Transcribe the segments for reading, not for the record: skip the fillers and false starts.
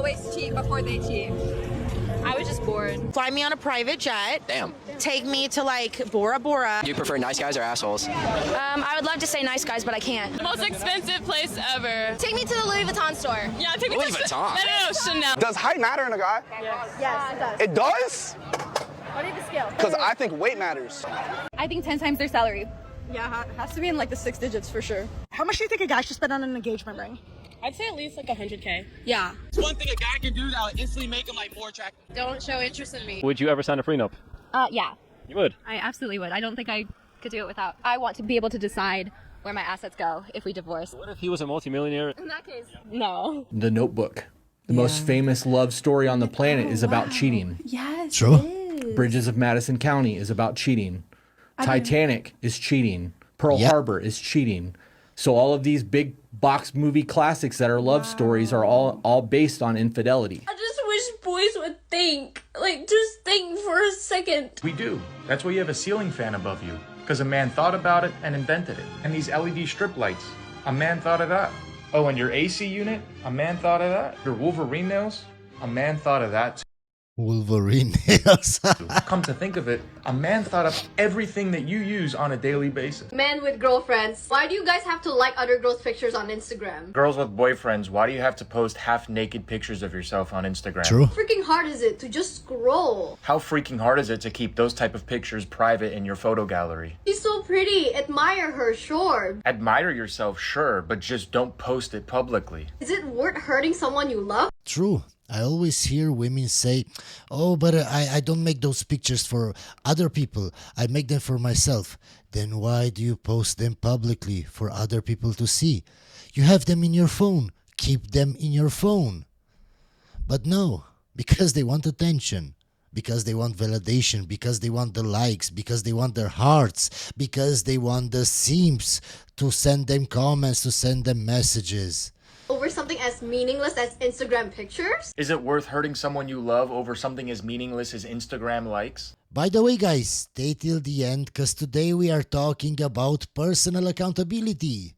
always cheat before they cheat. I was just bored. Fly me on a private jet. Damn. Take me to like Bora Bora. Do you prefer nice guys or assholes? I would love to say nice guys, but I can't. The most expensive place ever. Take me to the Louis Vuitton store. Yeah, take me Louis to Vuitton. No, Chanel. Does height matter in a guy? Yes, it does. It does? What are the scale? Because I think weight matters. I think 10 times their salary. Yeah, has to be in like the 6 digits for sure. How much do you think a guy should spend on an engagement ring? I'd say at least like 100K. Yeah. It's one thing a guy can do that'll instantly make him like more attractive. Don't show interest in me. Would you ever sign a prenup? Yeah. You would? I absolutely would. I don't think I could do it without. I want to be able to decide where my assets go if we divorce. What if he was a multimillionaire? In that case, no. The Notebook. The most famous love story on the planet is about cheating. Yes. True. Bridges of Madison County is about cheating. Titanic is cheating. Pearl Harbor is cheating. So all of these big box movie classics that are love stories are all based on infidelity. I just wish boys would think. Like, just think for a second. We do. That's why you have a ceiling fan above you. Because a man thought about it and invented it. And these LED strip lights, a man thought of that. Oh, and your AC unit, a man thought of that. Your Wolverine nails, a man thought of that too. Wolverine nails. Come to think of it, a man thought of everything that you use on a daily basis. Men with girlfriends, why do you guys have to like other girls' pictures on Instagram? Girls with boyfriends, why do you have to post half-naked pictures of yourself on Instagram? True. How freaking hard is it to just scroll? How freaking hard is it to keep those type of pictures private in your photo gallery? She's so pretty. Admire her, sure. Admire yourself, sure, but just don't post it publicly. Is it worth hurting someone you love? True. I always hear women say, oh, but I don't make those pictures for other people. I make them for myself. Then why do you post them publicly for other people to see? You have them in your phone. Keep them in your phone. But no, because they want attention, because they want validation, because they want the likes, because they want their hearts, because they want the simps to send them comments, to send them messages. Over something as meaningless as Instagram pictures? Is it worth hurting someone you love over something as meaningless as Instagram likes? By the way, guys, stay till the end because today we are talking about personal accountability.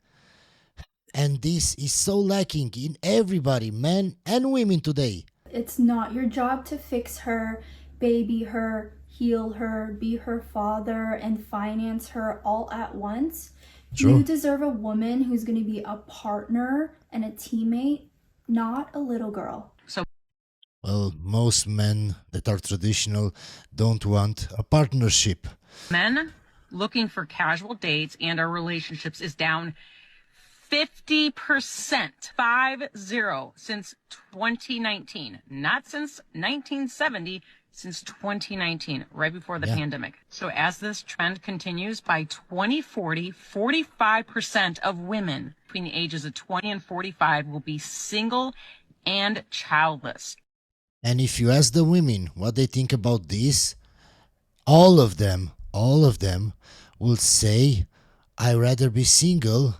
And this is so lacking in everybody, men and women today. It's not your job to fix her, baby her, heal her, be her father, and finance her all at once. True. You deserve a woman who's going to be a partner and a teammate, not a little girl. Well, most men that are traditional don't want a partnership. Men looking for casual dates and our relationships is down 50%, 50, since 2019. Not since 1970, since 2019, right before the pandemic. So as this trend continues, by 2040, 45% of women between the ages of 20 and 45 will be single and childless. And if you ask the women what they think about this, all of them will say, I'd rather be single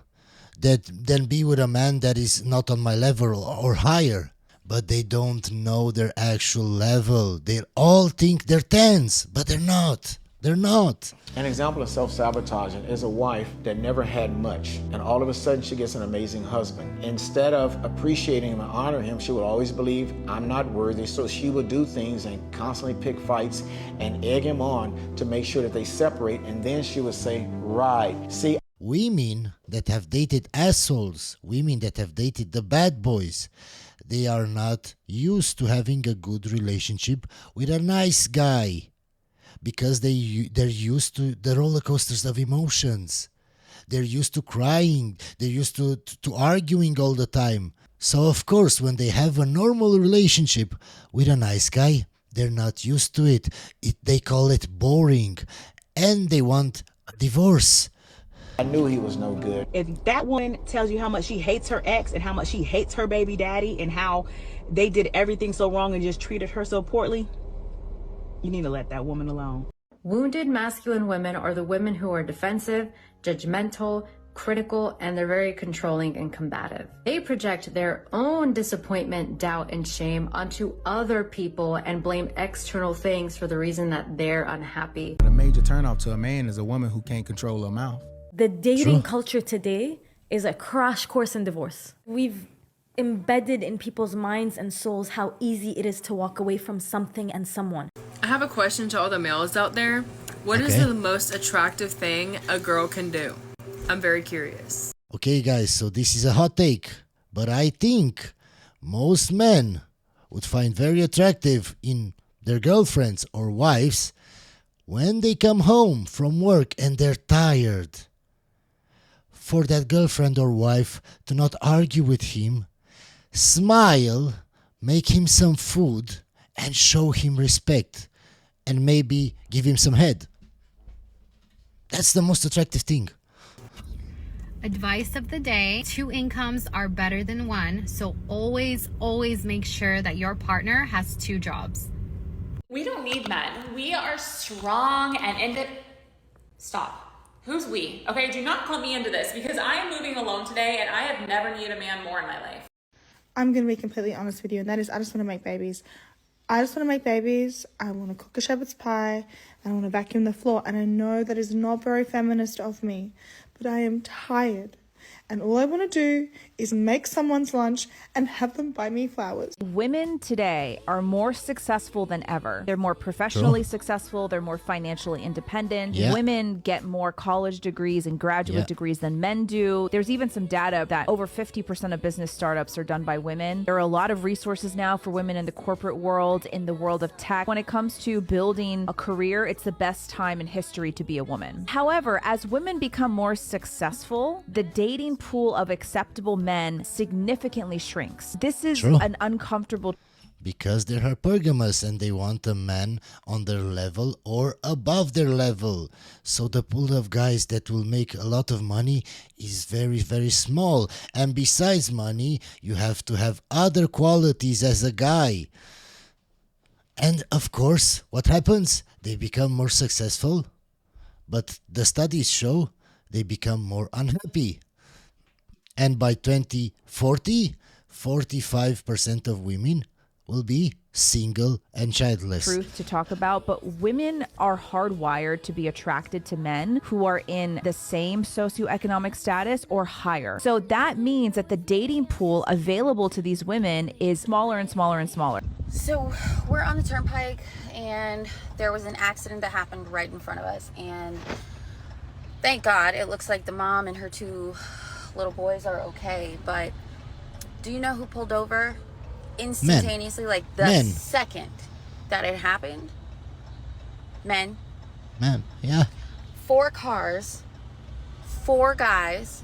than be with a man that is not on my level or higher. But they don't know their actual level. They all think they're 10s, but they're not. They're not. An example of self-sabotaging is a wife that never had much, and all of a sudden she gets an amazing husband. Instead of appreciating him and honoring him, she would always believe, I'm not worthy, so she would do things and constantly pick fights and egg him on to make sure that they separate, and then she would say, right, see. Women that have dated assholes, women that have dated the bad boys, they are not used to having a good relationship with a nice guy because they're used to the roller coasters of emotions. They're used to crying. They're used to arguing all the time. So, of course, when they have a normal relationship with a nice guy, they're not used to it. They call it boring and they want a divorce. I knew he was no good. If that woman tells you how much she hates her ex and how much she hates her baby daddy and how they did everything so wrong and just treated her so poorly, you need to let that woman alone. Wounded masculine women are the women who are defensive, judgmental, critical, and they're very controlling and combative. They project their own disappointment, doubt, and shame onto other people and blame external things for the reason that they're unhappy. A major turnoff to a man is a woman who can't control her mouth. The dating culture today is a crash course in divorce. We've embedded in people's minds and souls how easy it is to walk away from something and someone. I have a question to all the males out there. What is the most attractive thing a girl can do? I'm very curious. Okay, guys, so this is a hot take, but I think most men would find very attractive in their girlfriends or wives when they come home from work and they're tired. For that girlfriend or wife to not argue with him, smile, make him some food, and show him respect, and maybe give him some head. That's the most attractive thing. Advice of the day: 2 incomes are better than 1, so always make sure that your partner has 2 jobs. We don't need men. We are strong and Stop. Who's we? Okay, do not clump me into this, because I am moving alone today and I have never needed a man more in my life. I'm going to be completely honest with you, and that is I just want to make babies. I just want to make babies. I want to cook a shepherd's pie, and I want to vacuum the floor. And I know that is not very feminist of me, but I am tired. And all I want to do is make someone's lunch and have them buy me flowers. Women today are more successful than ever. They're more professionally successful. They're more financially independent. Yeah. Women get more college degrees and graduate degrees than men do. There's even some data that over 50% of business startups are done by women. There are a lot of resources now for women in the corporate world, in the world of tech. When it comes to building a career, it's the best time in history to be a woman. However, as women become more successful, the dating pool of acceptable men significantly shrinks. This is an uncomfortable... Because they are hypergamous and they want a man on their level or above their level. So the pool of guys that will make a lot of money is very, very small. And besides money, you have to have other qualities as a guy. And of course, what happens? They become more successful. But the studies show they become more unhappy. And by 2040, 45% of women will be single and childless. Truth to talk about, but women are hardwired to be attracted to men who are in the same socioeconomic status or higher. So that means that the dating pool available to these women is smaller and smaller and smaller. So we're on the turnpike and there was an accident that happened right in front of us, and thank God it looks like the mom and her 2 little boys are okay. But do you know who pulled over instantaneously? Like the second that it happened? Men. Yeah. 4 cars, 4 guys,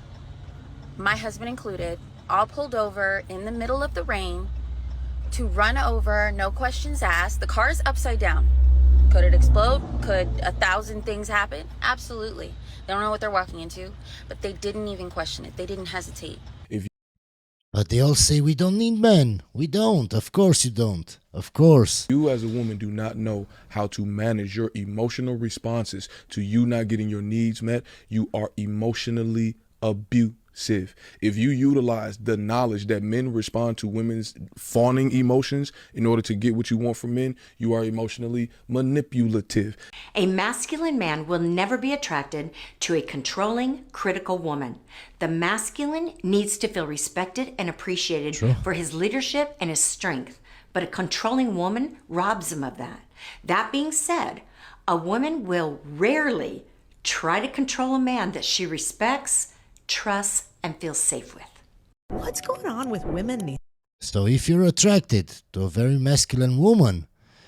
my husband included, all pulled over in the middle of the rain to run over, no questions asked. The car's upside down. Could it explode? Could 1,000 things happen? Absolutely. They don't know what they're walking into, but they didn't even question it. They didn't hesitate. But they all say we don't need men. We don't. Of course you don't. Of course. You as a woman do not know how to manage your emotional responses to you not getting your needs met. You are emotionally abusive. If you utilize the knowledge that men respond to women's fawning emotions in order to get what you want from men, you are emotionally manipulative. A masculine man will never be attracted to a controlling, critical woman. The masculine needs to feel respected and appreciated for his leadership and his strength, but a controlling woman robs him of that. That being said, a woman will rarely try to control a man that she respects, trusts, and feels safe with. What's going on with women these? So if you're attracted to a very masculine woman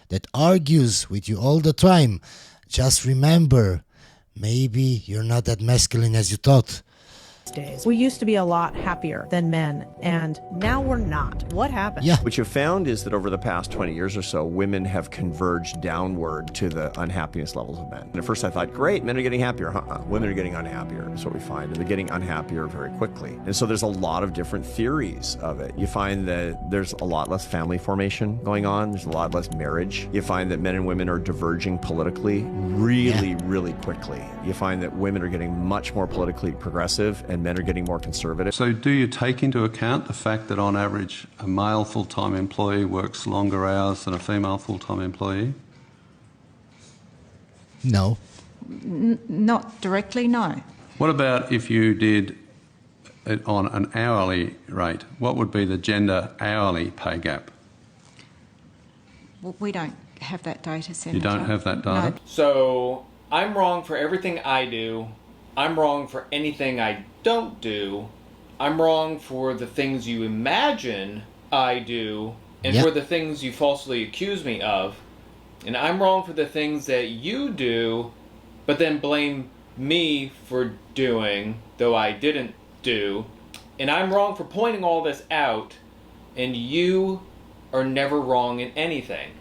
that argues with you all the time, just remember, maybe you're not that masculine as you thought. Days. We used to be a lot happier than men, and now we're not. What happened? Yeah. What you've found is that over the past 20 years or so, women have converged downward to the unhappiness levels of men. And at first I thought, great, men are getting happier. Women are getting unhappier is what we find. And they're getting unhappier very quickly. And so there's a lot of different theories of it. You find that there's a lot less family formation going on. There's a lot less marriage. You find that men and women are diverging politically really quickly. You find that women are getting much more politically progressive and men are getting more conservative. So do you take into account the fact that on average a male full-time employee works longer hours than a female full-time employee? No. Not directly, no. What about if you did it on an hourly rate, what would be the gender hourly pay gap? Well, we don't have that data, Senator. You don't have that data? No. So I'm wrong for everything I do. I'm wrong for anything I don't do. I'm wrong for the things you imagine I do and for the things you falsely accuse me of. And I'm wrong for the things that you do, but then blame me for doing, though I didn't do. And I'm wrong for pointing all this out, and you are never wrong in anything.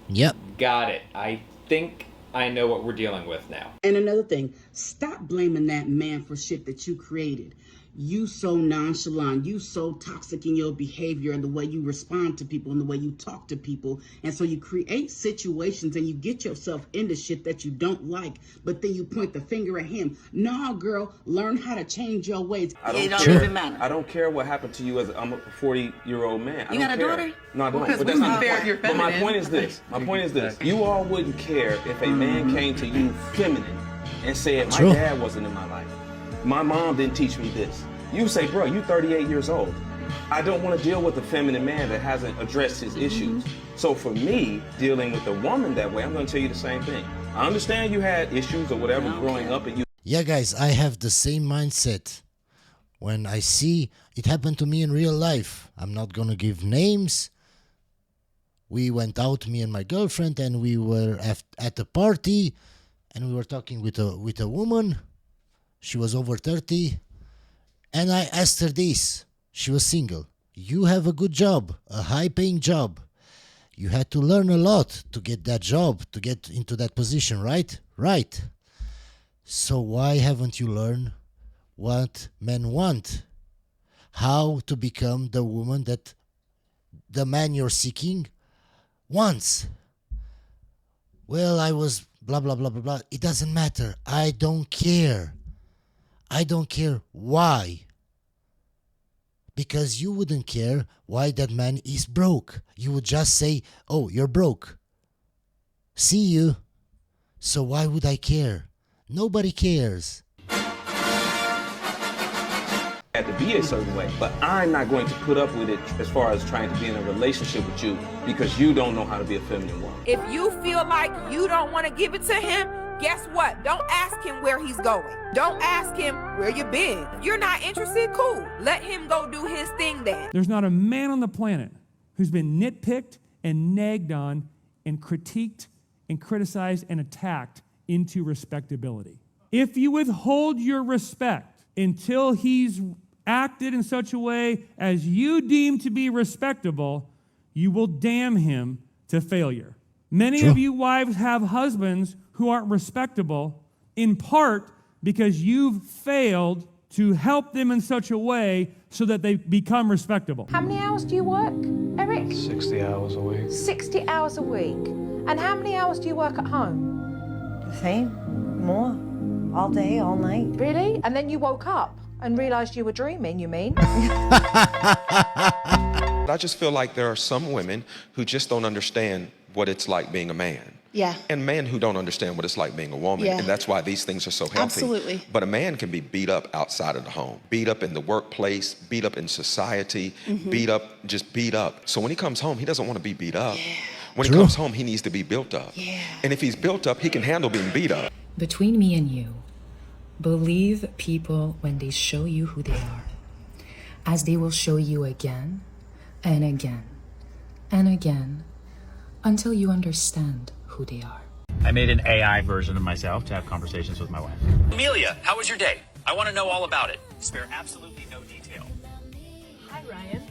Yep. Got it. I think I know what we're dealing with now. And another thing, stop blaming that man for shit that you created. You so nonchalant, you so toxic in your behavior and the way you respond to people and the way you talk to people. And so you create situations and you get yourself into shit that you don't like, but then you point the finger at him. No, girl, learn how to change your ways. It don't even matter. I don't care what happened to you as I'm a 40-year-old man. You got a daughter? No, I don't. Because But we that's not not fair the if point. you're But my feminine. point is this. My point is this. You all wouldn't care if a man came to you feminine and said, my dad wasn't in my life. My mom didn't teach me this. You say, bro, you 38 years old. I don't want to deal with a feminine man that hasn't addressed his issues. So for me, dealing with a woman that way, I'm going to tell you the same thing. I understand you had issues or whatever growing up and you... Yeah, guys, I have the same mindset. When I see it happened to me in real life, I'm not going to give names. We went out, me and my girlfriend, and we were at a party, and we were talking with a woman. She was over 30. And I asked her this. She was single. You have a good job, a high-paying job. You had to learn a lot to get that job, to get into that position, right? Right. So why haven't you learned what men want? How to become the woman that the man you're seeking wants? Well, I was blah, blah, blah, blah, blah. It doesn't matter. I don't care. I don't care why. Because you wouldn't care why that man is broke. You would just say, oh, you're broke. See you. So why would I care? Nobody cares. had to be a certain way, but I'm not going to put up with it as far as trying to be in a relationship with you because you don't know how to be a feminine woman. If you feel like you don't want to give it to him, guess what? Don't ask him where he's going. Don't ask him where you been. If you're not interested, cool. Let him go do his thing then. There's not a man on the planet who's been nitpicked and nagged on and critiqued and criticized and attacked into respectability. If you withhold your respect until he's acted in such a way as you deem to be respectable, you will damn him to failure. Many of you wives have husbands who aren't respectable, in part because you've failed to help them in such a way so that they become respectable. How many hours do you work, Eric? 60 hours a week. 60 hours a week. And how many hours do you work at home? The same. More. All day, all night. Really? And then you woke up and realized you were dreaming, you mean? I just feel like there are some women who just don't understand what it's like being a man. Yeah. And men who don't understand what it's like being a woman. Yeah. And that's why these things are so healthy. Absolutely. But a man can be beat up outside of the home, beat up in the workplace, beat up in society, beat up. So when he comes home, he doesn't want to be beat up. Yeah. When he comes home, he needs to be built up. Yeah. And if he's built up, he can handle being beat up. Between me and you, believe people when they show you who they are, as they will show you again and again and again until you understand who they are. I made an AI version of myself to have conversations with my wife. Amelia, how was your day? I want to know all about it. Spare absolutely no detail. Hi, Ryan.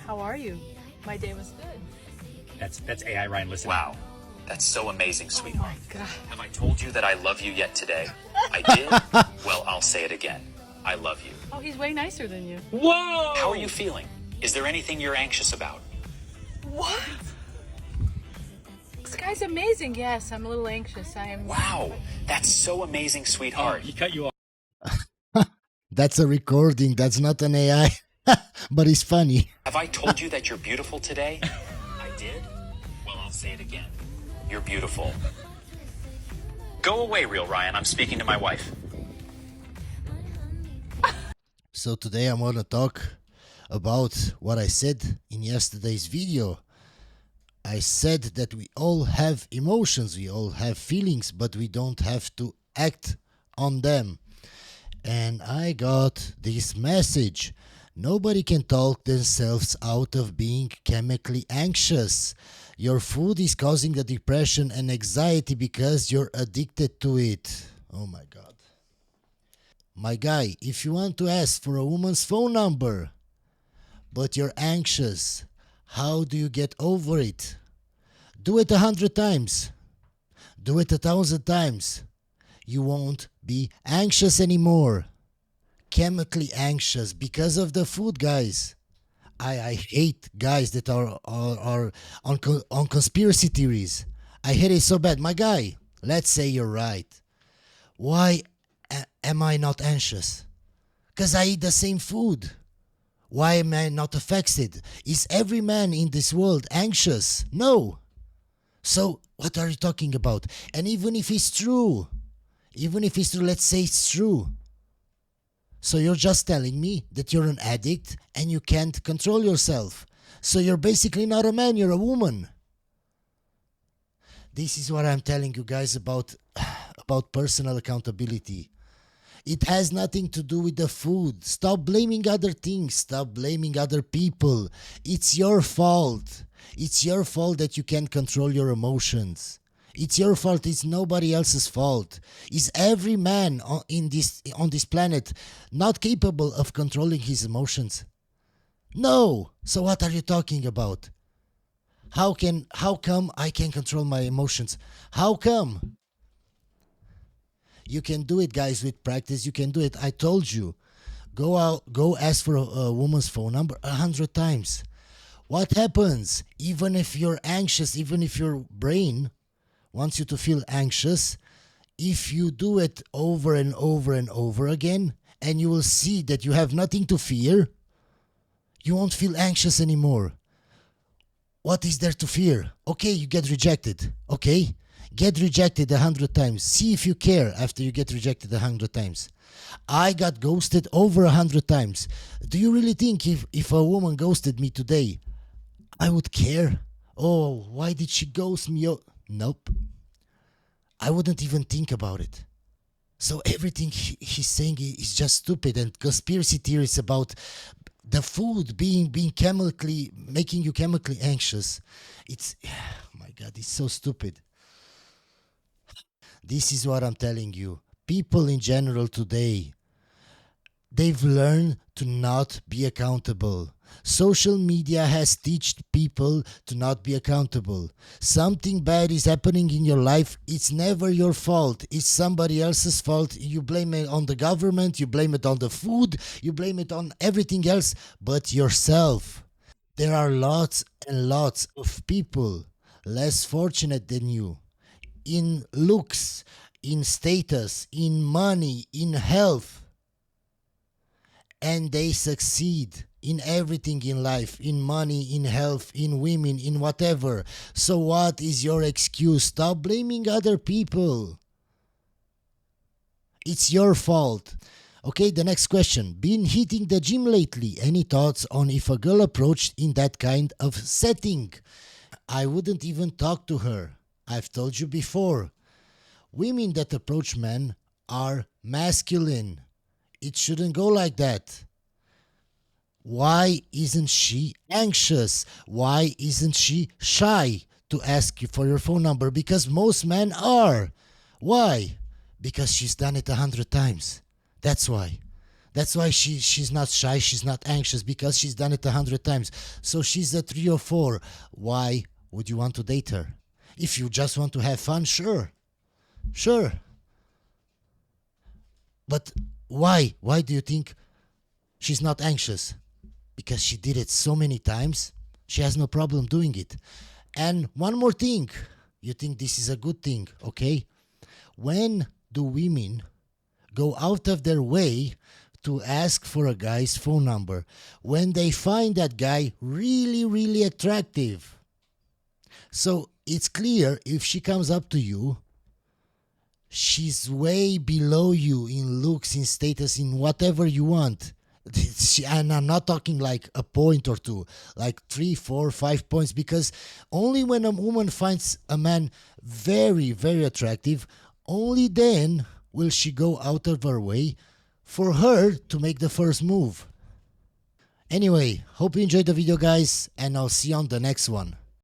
How are you? My day was good. That's AI, Ryan. Listen. Wow. That's so amazing, sweetheart. Oh, my God. Have I told you that I love you yet today? I did? Well, I'll say it again. I love you. Oh, he's way nicer than you. Whoa! How are you feeling? Is there anything you're anxious about? What? This guy's amazing. Yes, I'm a little anxious. I am. Wow. That's so amazing, sweetheart. He cut you off. That's a recording. That's not an AI. But it's funny. Have I told you that you're beautiful today? I did? Well, I'll say it again. You're beautiful. Go away, real Ryan. I'm speaking to my wife. So today I'm gonna talk about what I said in yesterday's video. I said that we all have emotions, we all have feelings, but we don't have to act on them. And I got this message. Nobody can talk themselves out of being chemically anxious. Your food is causing the depression and anxiety because you're addicted to it. Oh my God. My guy, if you want to ask for a woman's phone number, but you're anxious, how do you get over it? Do it 100 times. Do it 1,000 times. You won't be anxious anymore. Chemically anxious because of the food, guys. I hate guys that are on conspiracy theories. I hate it so bad. My guy, let's say you're right. Why am I not anxious? Because I eat the same food. Why am I not affected? Is every man in this world anxious? No. So what are you talking about? And even if it's true, let's say it's true. So you're just telling me that you're an addict and you can't control yourself. So you're basically not a man, you're a woman. This is what I'm telling you guys about personal accountability. It has nothing to do with the food. Stop blaming other things. Stop blaming other people. It's your fault. It's your fault that you can't control your emotions. It's your fault. It's nobody else's fault. Is every man on this planet not capable of controlling his emotions? No. So what are you talking about? How come I can control my emotions? How come? You can do it, guys, with practice. You can do it. I told you. Go ask for a woman's phone number 100 times. What happens? Even if you're anxious, even if your brain wants you to feel anxious, if you do it over and over and over again, and you will see that you have nothing to fear, you won't feel anxious anymore. What is there to fear? Okay, you get rejected. Okay? Get rejected 100 times. See if you care after you get rejected 100 times. I got ghosted over 100 times. Do you really think if a woman ghosted me today, I would care? Oh, why did she ghost me? Oh, nope. I wouldn't even think about it. So everything he's saying is just stupid, and conspiracy theories about the food being chemically, making you chemically anxious. It's, oh my God, it's so stupid. This is what I'm telling you. People in general today, they've learned to not be accountable. Social media has taught people to not be accountable. Something bad is happening in your life. It's never your fault. It's somebody else's fault. You blame it on the government. You blame it on the food. You blame it on everything else but yourself. There are lots and lots of people less fortunate than you. In looks, in status, in money, in health. And they succeed in everything in life, in money, in health, in women, in whatever. So what is your excuse? Stop blaming other people. It's your fault. Okay, the next question. Been hitting the gym lately. Any thoughts on if a girl approached in that kind of setting? I wouldn't even talk to her. I've told you before. Women that approach men are masculine. It shouldn't go like that. Why isn't she anxious? Why isn't she shy to ask you for your phone number? Because most men are. Why? Because she's done it 100 times. That's why. That's why she's not shy, she's not anxious, because she's done it 100 times. So she's a 3 or 4. Why would you want to date her? If you just want to have fun, sure. Sure. But why? Why do you think she's not anxious? Because she did it so many times, she has no problem doing it. And one more thing. You think this is a good thing, okay? When do women go out of their way to ask for a guy's phone number? When they find that guy really, really attractive. So it's clear if she comes up to you, she's way below you in looks, in status, in whatever you want. And I'm not talking like a point or two, like 3, 4, 5 points, because only when a woman finds a man very, very attractive, only then will she go out of her way for her to make the first move. Anyway, hope you enjoyed the video, guys, and I'll see you on the next one.